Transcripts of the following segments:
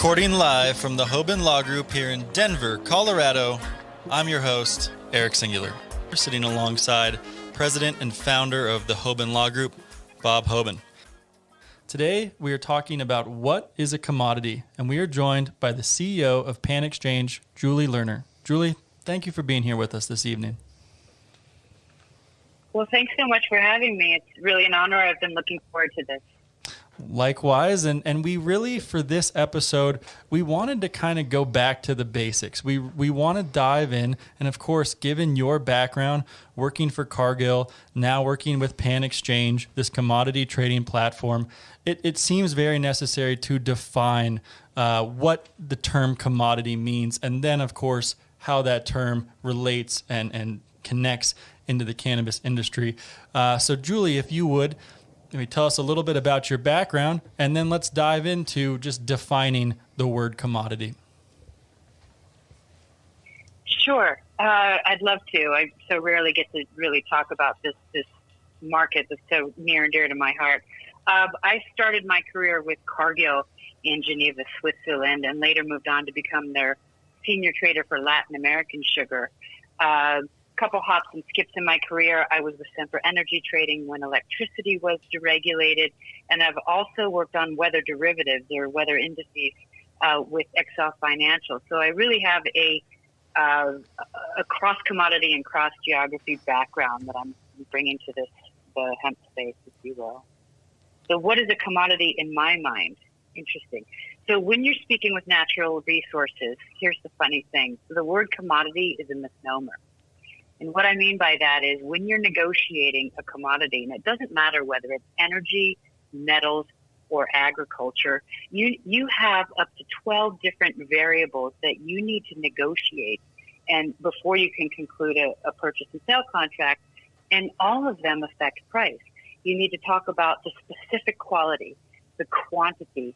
Recording live from the Hoban Law Group here in Denver, Colorado, I'm your host, Eric Singular. We're sitting alongside President and founder of the Hoban Law Group, Bob Hoban. Today, we are talking about what is a commodity, and we are joined by the CEO of Panxchange, Julie Lerner. Julie, thank you for being here with us this evening. Well, thanks so much for having me. It's really an honor. I've been looking forward to this. Likewise, and we really, for this episode, we wanted to kind of go back to the basics. We want to dive in, and of course, given your background, working for Cargill, now working with Panxchange, this commodity trading platform, it seems very necessary to define what the term commodity means, and then, of course, how that term relates and connects into the cannabis industry. So, Julie, if you would, maybe tell us a little bit about your background, and then let's dive into just defining the word commodity. Sure. I'd love to. I so rarely get to really talk about this market that's so near and dear to my heart. I started my career with Cargill in Geneva, Switzerland, and later moved on to become their senior trader for Latin American sugar. Couple hops and skips in my career. I was with Sempra Energy Trading when electricity was deregulated, and I've also worked on weather derivatives or weather indices with Excel Financial. So I really have a cross commodity and cross geography background that I'm bringing to the hemp space, if you will. So what is a commodity in my mind? Interesting. So when you're speaking with natural resources, here's the funny thing. The word commodity is a misnomer. And what I mean by that is when you're negotiating a commodity, and it doesn't matter whether it's energy, metals, or agriculture, you have up to 12 different variables that you need to negotiate and before you can conclude a purchase and sale contract, and all of them affect price. You need to talk about the specific quality, the quantity,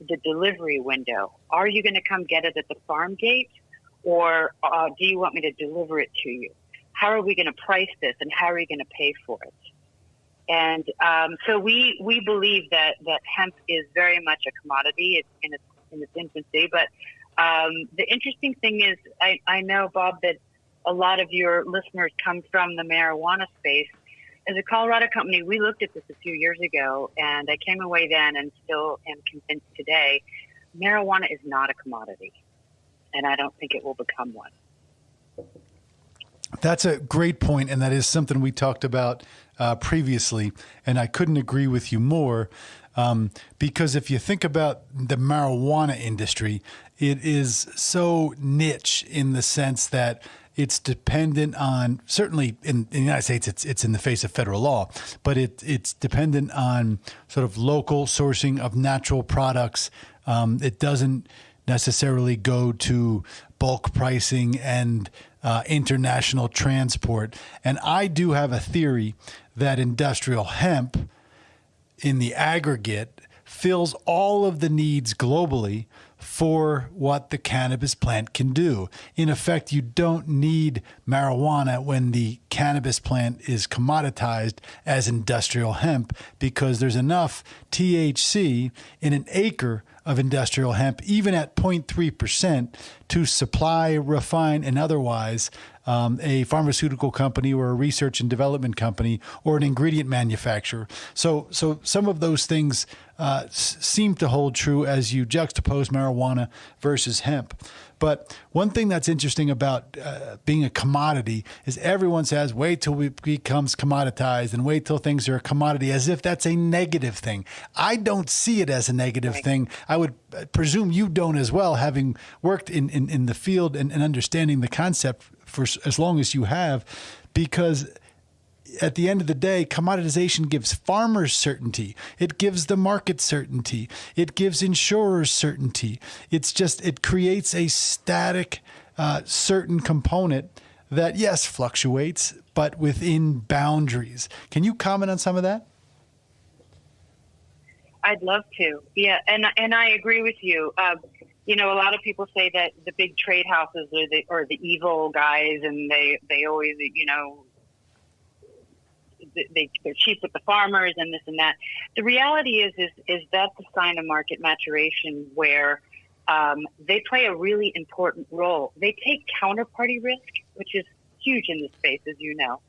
the delivery window. Are you going to come get it at the farm gate, or do you want me to deliver it to you? How are we going to price this, and how are you going to pay for it? And so we believe that hemp is very much a commodity. It's in its infancy. But the interesting thing is, I know, Bob, that a lot of your listeners come from the marijuana space. As a Colorado company, we looked at this a few years ago, and I came away then and still am convinced today, marijuana is not a commodity, and I don't think it will become one. That's a great point, and that is something we talked about previously, and I couldn't agree with you more, because if you think about the marijuana industry, it is so niche in the sense that it's dependent on, certainly in the United States, it's in the face of federal law, but it's dependent on sort of local sourcing of natural products. It doesn't necessarily go to bulk pricing and international transport. And I do have a theory that industrial hemp in the aggregate fills all of the needs globally for what the cannabis plant can do. In effect, you don't need marijuana when the cannabis plant is commoditized as industrial hemp, because there's enough THC in an acre of industrial hemp, even at 0.3%, to supply, refine, and otherwise a pharmaceutical company or a research and development company or an ingredient manufacturer. So some of those things seem to hold true as you juxtapose marijuana versus hemp. But one thing that's interesting about being a commodity is everyone says, wait till it becomes commoditized and wait till things are a commodity, as if that's a negative thing. I don't see it as a negative thing. I would presume you don't as well, having worked in the field and understanding the concept for as long as you have, because at the end of the day, commoditization gives farmers certainty. It gives the market certainty. It gives insurers certainty. It creates a static, certain component that, yes, fluctuates, but within boundaries. Can you comment on some of that? I'd love to. Yeah, and I agree with you. A lot of people say that the big trade houses are the evil guys, and they always, they're cheap with the farmers and this and that. The reality is that's a sign of market maturation, where they play a really important role. They take counterparty risk, which is huge in this space, as you know.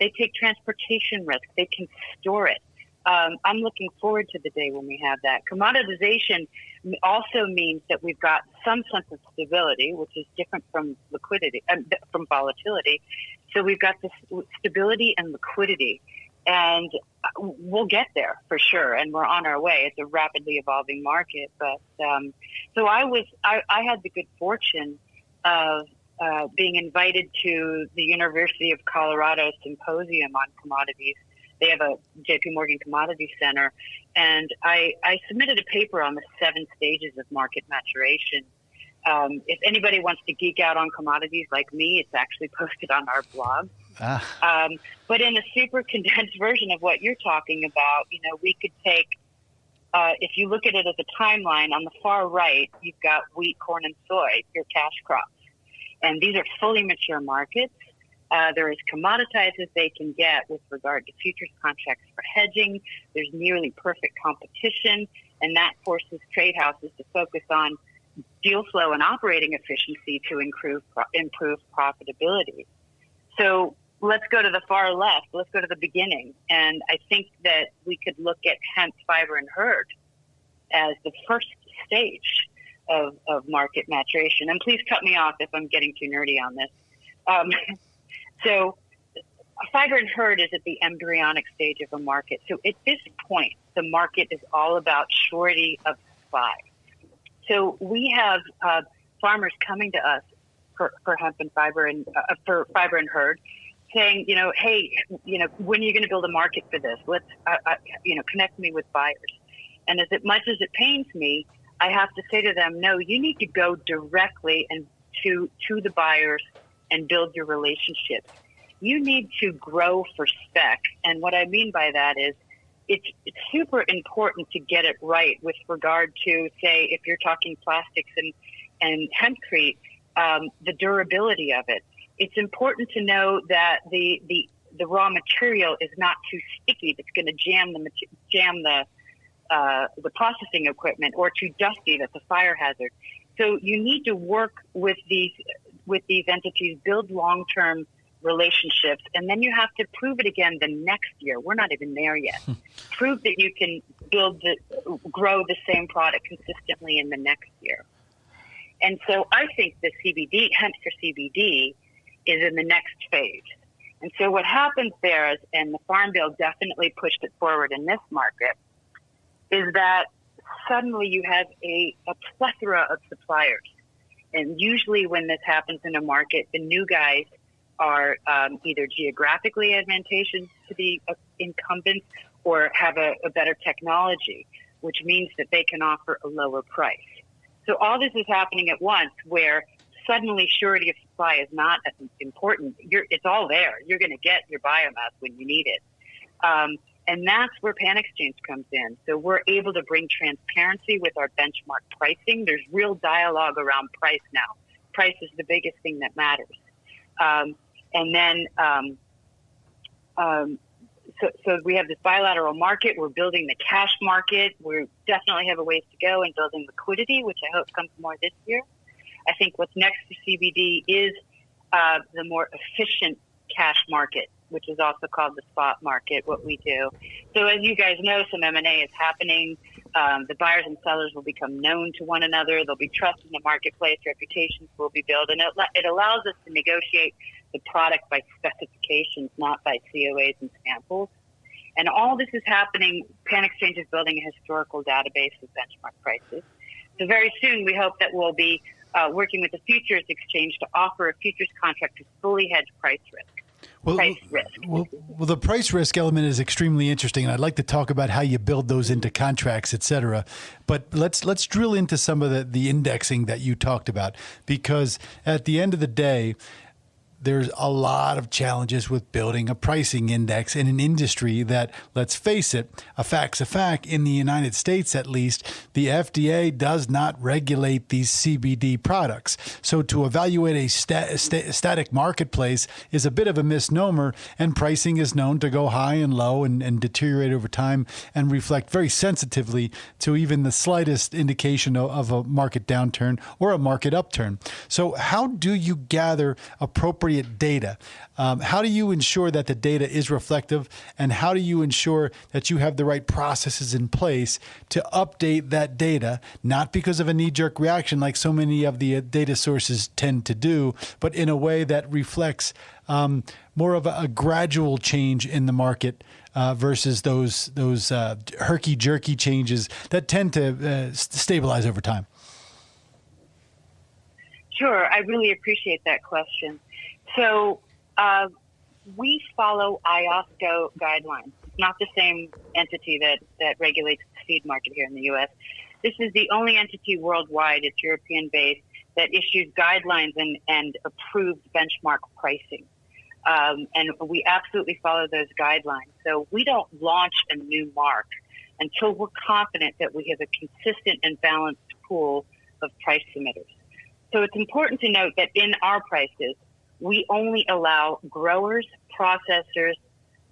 They take transportation risk. They can store it. I'm looking forward to the day when we have that. Commoditization also means that we've got some sense of stability, which is different from liquidity, from volatility. So we've got this stability and liquidity, and we'll get there for sure. And we're on our way. It's a rapidly evolving market. But so I had the good fortune of being invited to the University of Colorado symposium on commodities. They have a JP Morgan Commodity Center, and I submitted a paper on the 7 stages of market maturation. If anybody wants to geek out on commodities like me, it's actually posted on our blog. But in a super condensed version of what you're talking about, we could take, if you look at it as a timeline, on the far right, you've got wheat, corn, and soy, your cash crops. And these are fully mature markets. They're as commoditized as they can get with regard to futures contracts for hedging. There's nearly perfect competition, and that forces trade houses to focus on deal flow and operating efficiency to improve profitability. So let's go to the far left. Let's go to the beginning. And I think that we could look at hemp, fiber, and herd as the first stage of market maturation. And please cut me off if I'm getting too nerdy on this. So fiber and herd is at the embryonic stage of a market. So at this point, the market is all about surety of supply. So we have farmers coming to us for hemp and fiber and for fiber and herd, saying, hey, when are you going to build a market for this? Let's, connect me with buyers. And as much as it pains me, I have to say to them, no, you need to go directly and to the buyers and build your relationships. You need to grow for spec. And what I mean by that is it's super important to get it right with regard to, say, if you're talking plastics and hempcrete, the durability of it. It's important to know that the raw material is not too sticky that's going to jam the processing equipment, or too dusty that's a fire hazard. So you need to work with these entities, build long-term relationships, and then you have to prove it again the next year. We're not even there yet. Prove that you can grow the same product consistently in the next year. And so I think the CBD, hemp for CBD, is in the next phase. And so what happens there is, and the Farm Bill definitely pushed it forward in this market, is that suddenly you have a plethora of suppliers. And usually when this happens in a market, the new guys are either geographically advantageous to the incumbents or have a better technology, which means that they can offer a lower price. So all this is happening at once, where suddenly surety of supply is not as important. It's all there. You're going to get your biomass when you need it. And that's where Panxchange comes in. So we're able to bring transparency with our benchmark pricing. There's real dialogue around price now. Price is the biggest thing that matters. So we have this bilateral market. We're building the cash market. We definitely have a ways to go in building liquidity, which I hope comes more this year. I think what's next for CBD is the more efficient cash market, which is also called the spot market, what we do. So as you guys know, some M&A is happening. The buyers and sellers will become known to one another. There'll be trust in the marketplace. Reputations will be built. And it allows us to negotiate the product by specifications, not by COAs and samples. And all this is happening. Panxchange is building a historical database of benchmark prices. So very soon, we hope that we'll be working with the futures exchange to offer a futures contract to fully hedge price risk. Well, the price risk element is extremely interesting, and I'd like to talk about how you build those into contracts, et cetera. But let's drill into some of the indexing that you talked about, because at the end of the day, there's a lot of challenges with building a pricing index in an industry that, let's face it, a fact's a fact. In the United States, at least, the FDA does not regulate these CBD products. So to evaluate a static marketplace is a bit of a misnomer, and pricing is known to go high and low and deteriorate over time and reflect very sensitively to even the slightest indication of a market downturn or a market upturn. So how do you gather appropriate data? How do you ensure that the data is reflective, and how do you ensure that you have the right processes in place to update that data, not because of a knee-jerk reaction like so many of the data sources tend to do, but in a way that reflects more of a gradual change in the market versus those herky-jerky changes that tend to stabilize over time? Sure. I really appreciate that question. So we follow IOSCO guidelines. It's not the same entity that regulates the seed market here in the U.S. This is the only entity worldwide, it's European-based, that issues guidelines and approves benchmark pricing. And we absolutely follow those guidelines. So we don't launch a new mark until we're confident that we have a consistent and balanced pool of price submitters. So it's important to note that in our prices, we only allow growers, processors,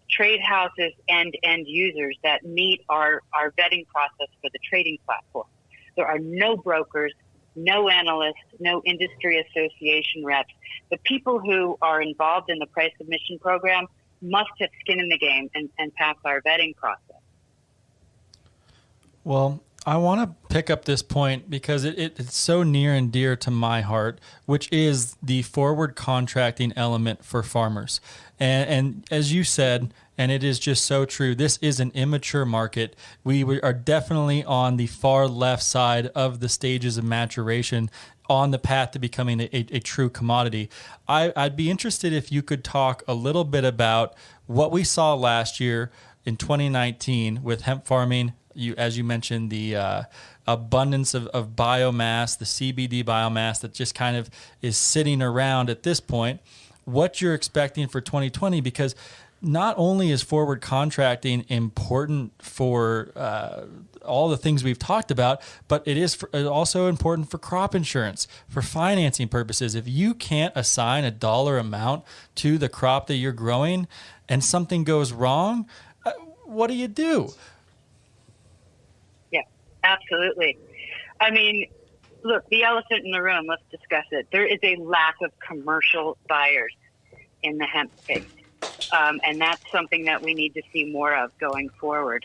trade houses, and end users that meet our vetting process for the trading platform. There are no brokers, no analysts, no industry association reps. The people who are involved in the price submission program must have skin in the game and pass our vetting process. Well, I want to pick up this point because it's so near and dear to my heart, which is the forward contracting element for farmers. And as you said, and it is just so true, this is an immature market. We are definitely on the far left side of the stages of maturation on the path to becoming a true commodity. I'd be interested if you could talk a little bit about what we saw last year in 2019 with hemp farming. As you mentioned, the abundance of biomass, the CBD biomass that just kind of is sitting around at this point, what you're expecting for 2020, because not only is forward contracting important for all the things we've talked about, but it is also important for crop insurance, for financing purposes. If you can't assign a dollar amount to the crop that you're growing and something goes wrong, what do you do? Absolutely. I mean, look, the elephant in the room, let's discuss it. There is a lack of commercial buyers in the hemp space. And that's something that we need to see more of going forward.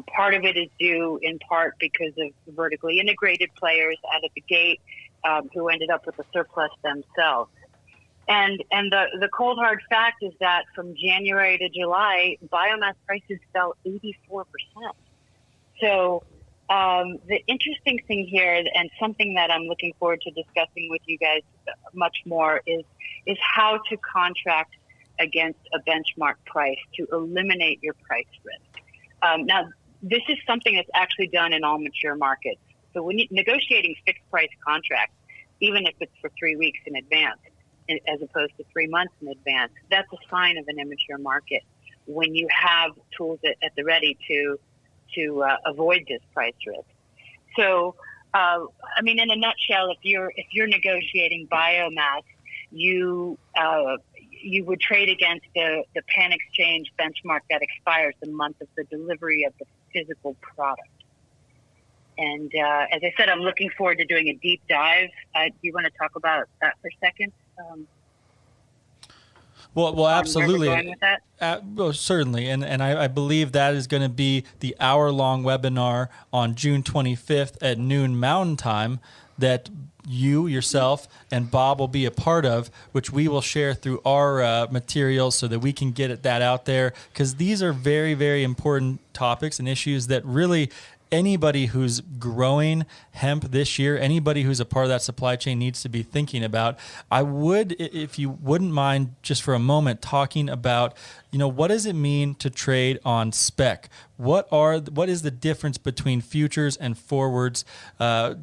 Part of it is due in part because of vertically integrated players out of the gate who ended up with a surplus themselves. And the cold hard fact is that from January to July, biomass prices fell 84%. So the interesting thing here, and something that I'm looking forward to discussing with you guys much more, is how to contract against a benchmark price to eliminate your price risk. Now, this is something that's actually done in all mature markets. So when you're negotiating fixed price contracts, even if it's for 3 weeks in advance, as opposed to 3 months in advance, that's a sign of an immature market when you have tools at the ready to avoid this price risk. So, I mean, in a nutshell, if you're negotiating biomass, you would trade against the Panxchange benchmark that expires the month of the delivery of the physical product. And as I said, I'm looking forward to doing a deep dive. Do you want to talk about that for a second? Well, absolutely. Where we're going with that? Well, certainly. And I believe that is going to be the hour-long webinar on June 25th at noon Mountain Time that you, yourself, and Bob will be a part of, which we will share through our materials so that we can get that out there, because these are very, very important topics and issues that really anybody who's growing hemp this year, anybody who's a part of that supply chain needs to be thinking about. I would, if you wouldn't mind just for a moment, talking about what does it mean to trade on spec? What is the difference between futures and forwards?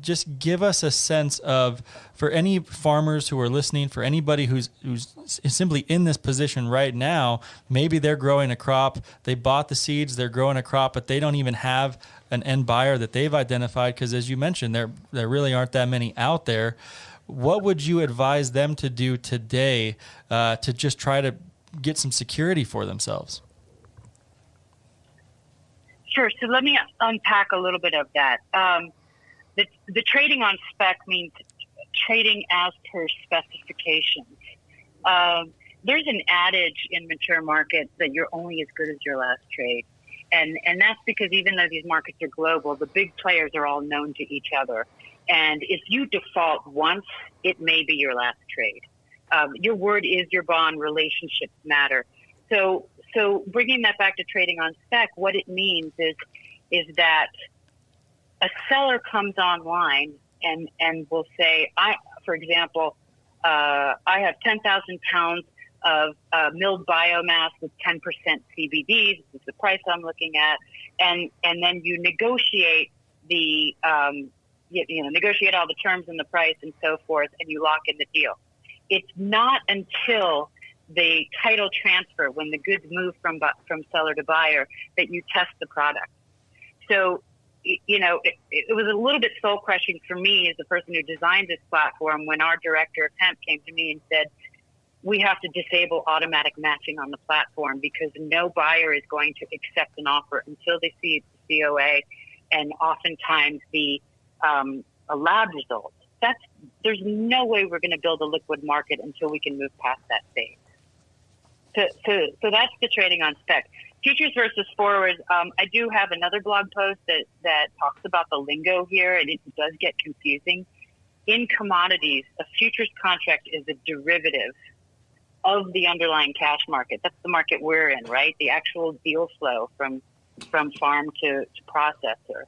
Just give us a sense of, for any farmers who are listening, for anybody who's simply in this position right now, maybe they're growing a crop, they bought the seeds, they're growing a crop, but they don't even have an end buyer that they've identified, because as you mentioned, there really aren't that many out there. What would you advise them to do today to just try to get some security for themselves? Sure. So let me unpack a little bit of that. The trading on spec means trading as per specifications. There's an adage in mature markets that you're only as good as your last trade. And that's because even though these markets are global, the big players are all known to each other. And if you default once, it may be your last trade. Your word is your bond. Relationships matter. So bringing that back to trading on spec, what it means is that a seller comes online and will say, for example, I have 10,000 pounds of milled biomass with 10% CBD. This is the price I'm looking at, and then you negotiate negotiate all the terms and the price and so forth, and you lock in the deal. It's not until the title transfer, when the goods move from seller to buyer, that you test the product. So, it was a little bit soul crushing for me as the person who designed this platform when our director of hemp came to me and said, we have to disable automatic matching on the platform because no buyer is going to accept an offer until they see the COA and oftentimes a lab result. There's no way we're going to build a liquid market until we can move past that phase. So that's the trading on spec. Futures versus forwards. I do have another blog post that talks about the lingo here, and it does get confusing. In commodities, a futures contract is a derivative of the underlying cash market. That's the market we're in, right? The actual deal flow from farm to processor.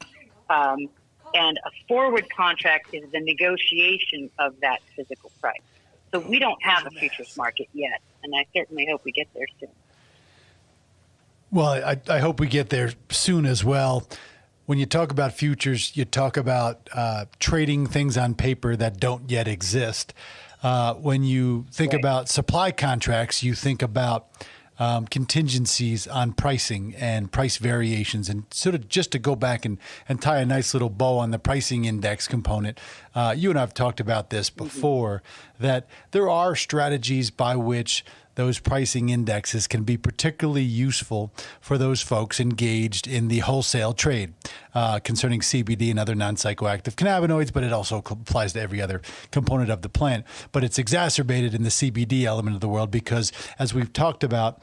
And a forward contract is the negotiation of that physical price. So we don't have a futures market yet, and I certainly hope we get there soon. Well, I hope we get there soon as well. When you talk about futures, you talk about trading things on paper that don't yet exist. When you think about supply contracts, you think about contingencies on pricing and price variations. And sort of just to go back and tie a nice little bow on the pricing index component, you and I have talked about this before, that there are strategies by which those pricing indexes can be particularly useful for those folks engaged in the wholesale trade concerning CBD and other non-psychoactive cannabinoids, but it also applies to every other component of the plant. But it's exacerbated in the CBD element of the world because, as we've talked about,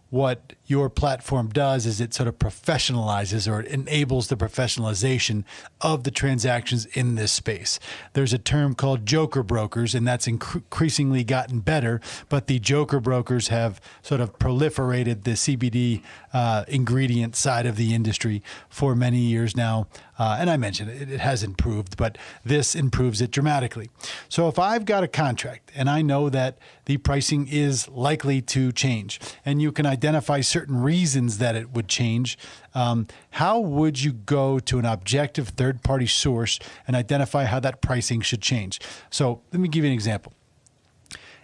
what your platform does is it sort of professionalizes, or it enables the professionalization of the transactions in this space. There's a term called joker brokers, and that's increasingly gotten better, but the joker brokers have sort of proliferated the CBD ingredient side of the industry for many years now. And I mentioned it has improved, but this improves it dramatically. So if I've got a contract and I know that the pricing is likely to change, and you can identify certain reasons that it would change, how would you go to an objective third-party source and identify how that pricing should change? So let me give you an example.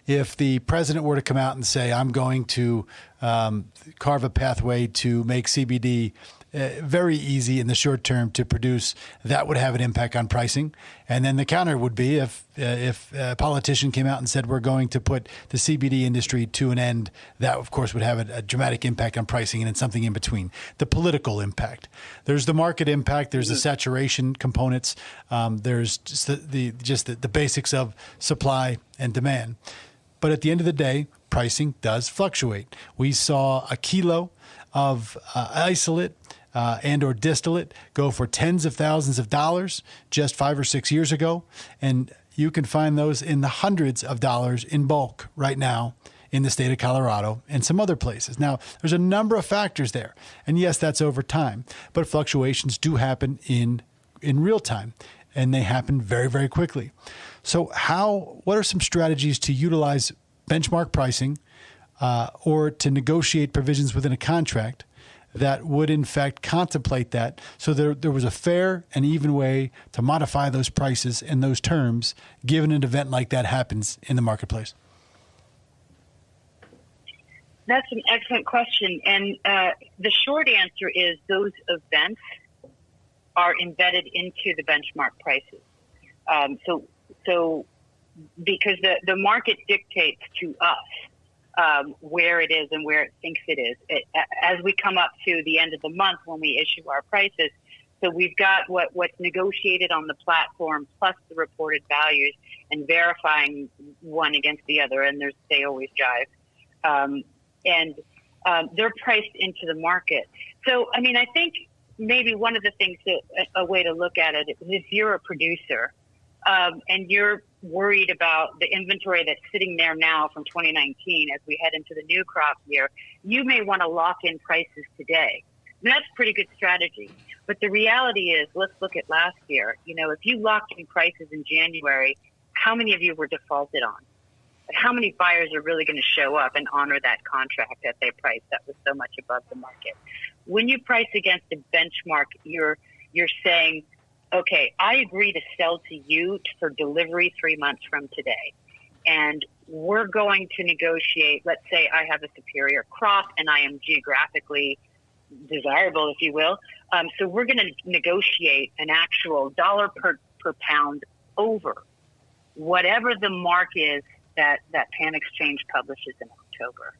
If the president were to come out and say, I'm going to carve a pathway to make CBD very easy in the short term to produce, that would have an impact on pricing. And then the counter would be if a politician came out and said, we're going to put the CBD industry to an end, that of course would have a dramatic impact on pricing, and then something in between. The political impact. There's the market impact. There's the saturation components. There's just the basics of supply and demand. But at the end of the day, pricing does fluctuate. We saw a kilo of isolate and or distillate go for tens of thousands of dollars just 5 or 6 years ago. And you can find those in the hundreds of dollars in bulk right now in the state of Colorado and some other places. Now, there's a number of factors there. And yes, that's over time. But fluctuations do happen in real time, and they happen very, very quickly. So what are some strategies to utilize benchmark pricing or to negotiate provisions within a contract that would in fact contemplate that. So there was a fair and even way to modify those prices and those terms given an event like that happens in the marketplace? That's an excellent question. And the short answer is those events are embedded into the benchmark prices. So because the market dictates to us where it is and where it thinks it is. As we come up to the end of the month when we issue our prices, so we've got what's negotiated on the platform plus the reported values and verifying one against the other, and they always jive. And they're priced into the market. So, I mean, I think maybe one of the things a way to look at it is if you're a producer and you're worried about the inventory that's sitting there now from 2019 as we head into the new crop year, you may want to lock in prices today. And that's a pretty good strategy. But the reality is, let's look at last year. You know, if you locked in prices in January, how many of you were defaulted on? How many buyers are really going to show up and honor that contract at their price that was so much above the market? When you price against a benchmark, you're saying, okay, I agree to sell to you for delivery 3 months from today. And we're going to negotiate, let's say I have a superior crop and I am geographically desirable, if you will. So we're going to negotiate an actual dollar per pound over whatever the mark is that Panxchange publishes in October.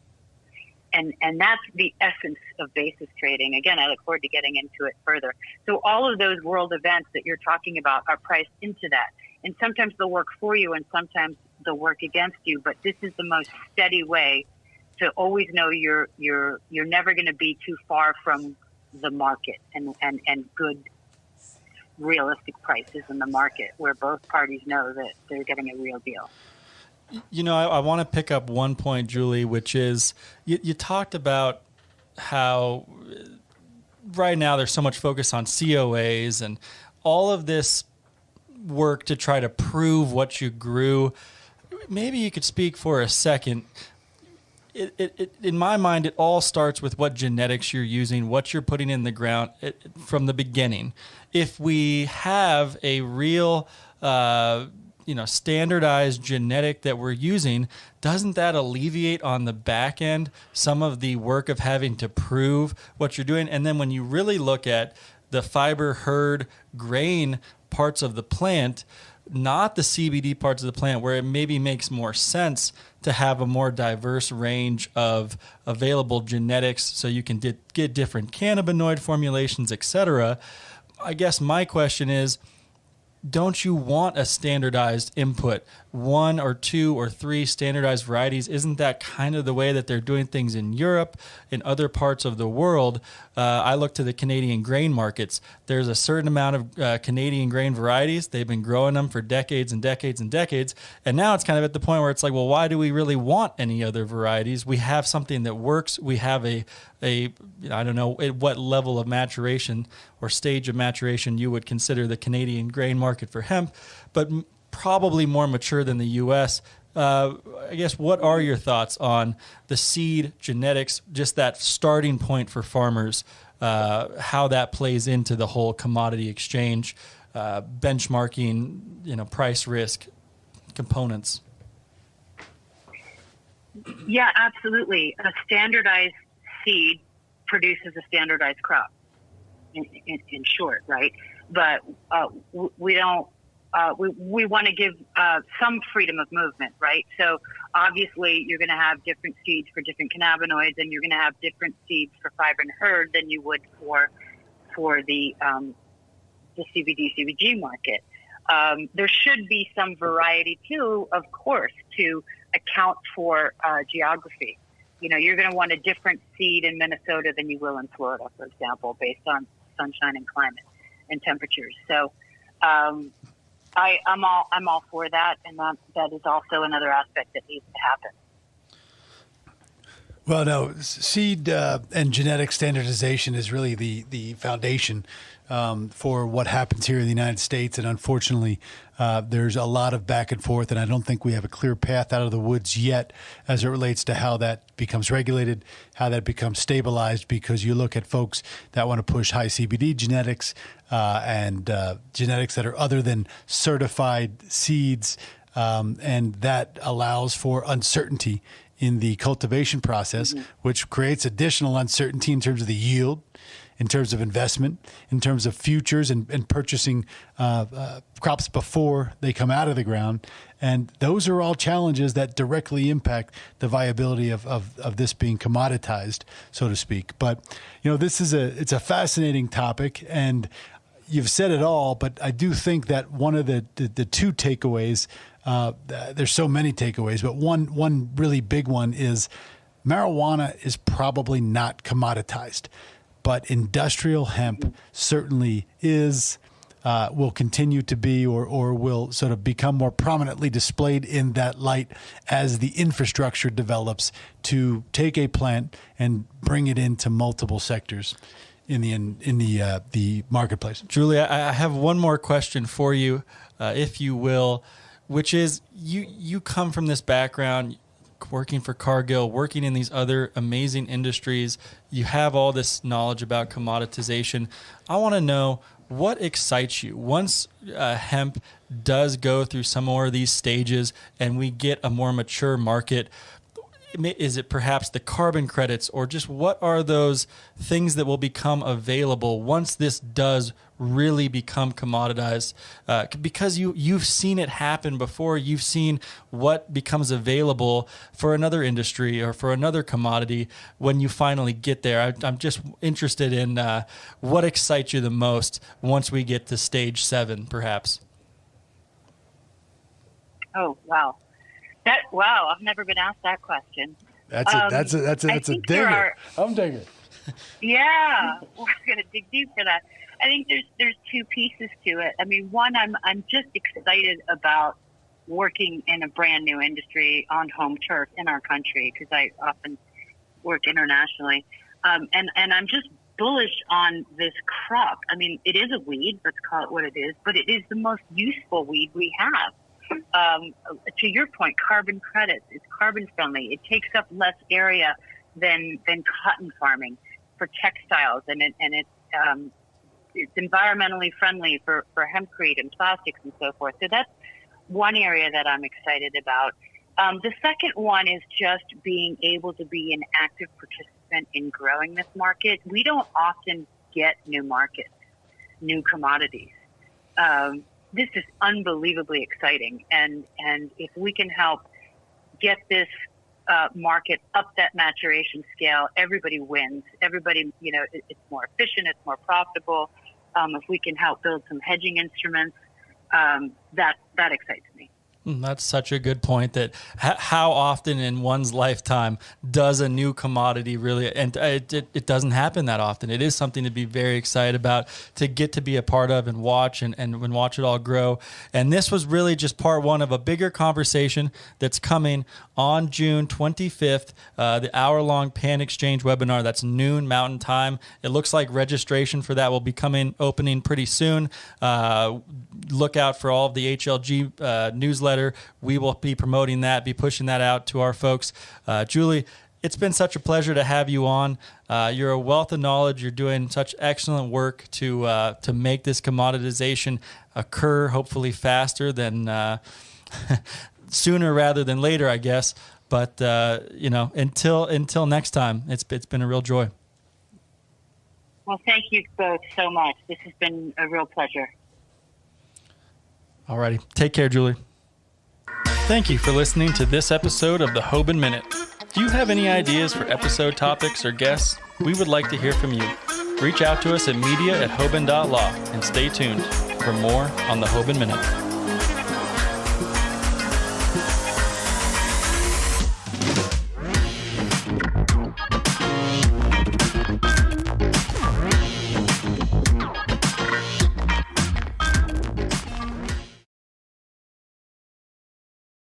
And that's the essence of basis trading. Again, I look forward to getting into it further. So all of those world events that you're talking about are priced into that. And sometimes they'll work for you and sometimes they'll work against you. But this is the most steady way to always know you're never going to be too far from the market and good realistic prices in the market where both parties know that they're getting a real deal. You know, I want to pick up one point, Julie, which is you talked about how right now there's so much focus on COAs and all of this work to try to prove what you grew. Maybe you could speak for a second. In my mind, it all starts with what genetics you're using, what you're putting in the ground from the beginning. If we have a real standardized genetic that we're using, doesn't that alleviate on the back end some of the work of having to prove what you're doing? And then when you really look at the fiber, herd, grain parts of the plant, not the CBD parts of the plant, where it maybe makes more sense to have a more diverse range of available genetics so you can get different cannabinoid formulations, etc. I guess my question is, don't you want a standardized input, 1 or 2 or 3 standardized varieties? Isn't that kind of the way that they're doing things in Europe, in other parts of the world? I look to the Canadian grain markets. There's a certain amount of Canadian grain varieties. They've been growing them for decades and decades and decades. And now it's kind of at the point where it's like, well, why do we really want any other varieties? We have something that works. We have I don't know at what level of maturation or stage of maturation you would consider the Canadian grain market for hemp, but probably more mature than the U.S. I guess, what are your thoughts on the seed genetics, just that starting point for farmers, how that plays into the whole commodity exchange, benchmarking, price risk components? Yeah, absolutely. A standardized seed produces a standardized crop, in short, right? But we don't. We want to give some freedom of movement, right? So obviously you're going to have different seeds for different cannabinoids, and you're going to have different seeds for fiber and herd than you would for the CBD CBG market. There should be some variety too, of course, to account for geography. You're going to want a different seed in Minnesota than you will in Florida, for example, based on sunshine and climate and temperatures. So I'm all for that, and that is also another aspect that needs to happen. Well, no, seed and genetic standardization is really the foundation for what happens here in the United States. And unfortunately, there's a lot of back and forth, and I don't think we have a clear path out of the woods yet as it relates to how that becomes regulated, how that becomes stabilized, because you look at folks that want to push high CBD genetics and genetics that are other than certified seeds, and that allows for uncertainty in the cultivation process, which creates additional uncertainty in terms of the yield, in terms of investment, in terms of futures and purchasing crops before they come out of the ground. And those are all challenges that directly impact the viability of this being commoditized, so to speak. But, this is it's a fascinating topic, and you've said it all, but I do think that one of the two takeaways, there's so many takeaways, but one really big one is marijuana is probably not commoditized. But industrial hemp certainly is, will continue to be, or will sort of become more prominently displayed in that light as the infrastructure develops to take a plant and bring it into multiple sectors in the marketplace. Julie, I have one more question for you, if you will, which is you come from this background, working for Cargill, working in these other amazing industries. You have all this knowledge about commoditization. I want to know what excites you once hemp does go through some more of these stages and we get a more mature market. Is it perhaps the carbon credits, or just what are those things that will become available once this does really become commoditized? Because you've seen it happen before. You've seen what becomes available for another industry or for another commodity when you finally get there. I'm just interested in what excites you the most once we get to stage 7, perhaps. Oh, wow. Wow, I've never been asked that question. That's a digger. I'm digging. Yeah, we're going to dig deep for that. I think there's two pieces to it. I mean, one, I'm just excited about working in a brand new industry on home turf in our country, because I often work internationally, and I'm just bullish on this crop. I mean, it is a weed, let's call it what it is, but it is the most useful weed we have. To your point, carbon credits, it's carbon friendly. It takes up less area than cotton farming for textiles, and it's environmentally friendly for hempcrete and plastics and so forth. So that's one area that I'm excited about. The second one is just being able to be an active participant in growing this market. We don't often get new markets, new commodities. This is unbelievably exciting, and if we can help get this market up that maturation scale, everybody wins. Everybody, it's more efficient, it's more profitable. If we can help build some hedging instruments, that excites me. That's such a good point, that how often in one's lifetime does a new commodity really, and it doesn't happen that often. It is something to be very excited about, to get to be a part of and watch and watch it all grow. And this was really just part one of a bigger conversation that's coming on June 25th, the hour-long Panxchange webinar. That's noon Mountain Time. It looks like registration for that will be opening pretty soon. Look out for all of the HLG newsletter. We will be promoting that, be pushing that out to our folks. Julie, it's been such a pleasure to have you on. You're a wealth of knowledge. You're doing such excellent work to make this commoditization occur, hopefully faster than sooner rather than later, I guess. But until next time, it's been a real joy. Well, thank you both so much. This has been a real pleasure. All righty. Take care, Julie. Thank you for listening to this episode of the Hoban Minute. Do you have any ideas for episode topics or guests? We would like to hear from you. Reach out to us at media@hoban.law and stay tuned for more on the Hoban Minute.